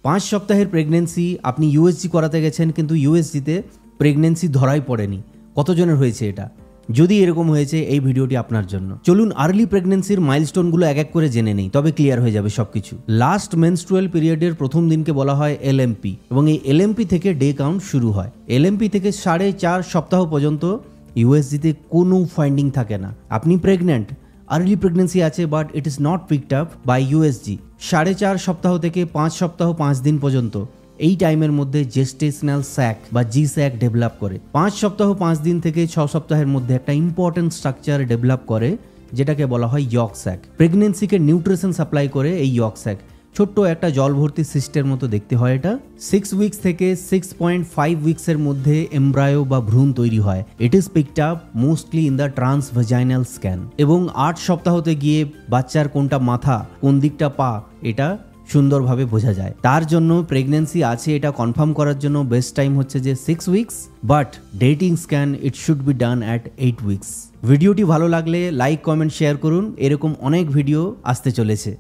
5 সপ্তাহের প্রেগনেন্সি, আপনি ইউএসজি করাতে গেছেন কিন্তু ইউএসজিতে প্রেগনেন্সি ধরাই পড়েনি। কতজনের হয়েছে এটা? যদি এরকম হয়েছে এই ভিডিওটি আপনার জন্য। চলুন আর্লি প্রেগনেন্সির মাইলস্টোনগুলো এক এক করে জেনে নেই, তবে ক্লিয়ার হয়ে যাবে সবকিছু। লাস্ট মেনস্ট্রুয়াল পিরিয়ডের প্রথম দিনকে বলা হয় এলএমপি এবং এই এলএমপি থেকে ডে কাউন্ট শুরু হয়। এলএমপি থেকে 4.5 সপ্তাহ পর্যন্ত ইউএসজিতে কোনো ফাইন্ডিং থাকে না। আপনি প্রেগনেন্ট, আর্লি প্রেগনেন্সি আছে, but it is not picked up by USG. 4.5 সপ্তাহ থেকে 5 সপ্তাহ 5 দিন পর্যন্ত এই টাইমের মধ্যে জেস্টেশনাল স্যাক বা জি স্যাক ডেভেলপ করে। 5 সপ্তাহ 5 দিন থেকে 6 সপ্তাহের মধ্যে একটা ইম্পর্টেন্ট স্ট্রাকচার ডেভেলপ করে যেটাকে বলা হয় ইয়ক স্যাক। প্রেগনেন্সিকে নিউট্রিশন সাপ্লাই করে এই ইয়ক স্যাক। ছোট্ট একটা জল ভর্তি সিস্টের মতো দেখতে হয় এটা। 6 উইকস থেকে 6.5 উইকসের মধ্যে এমব্রায়ো বা ভ্রূণ তৈরি হয়। It is picked up mostly in the transvaginal scan. এবং 8 সপ্তাহতে গিয়ে বাচ্চার কোনটা মাথা কোন দিকটা পা এটা সুন্দরভাবে বোঝা যায়। তার জন্য প্রেগনেন্সি আছে এটা কনফার্ম করার জন্য বেস্ট টাইম হচ্ছে যে 6 weeks, but dating scan it should be done at 8 weeks. ভিডিওটি ভালো লাগলে লাইক, কমেন্ট, শেয়ার করুন। এরকম অনেক ভিডিও আসতে চলেছে।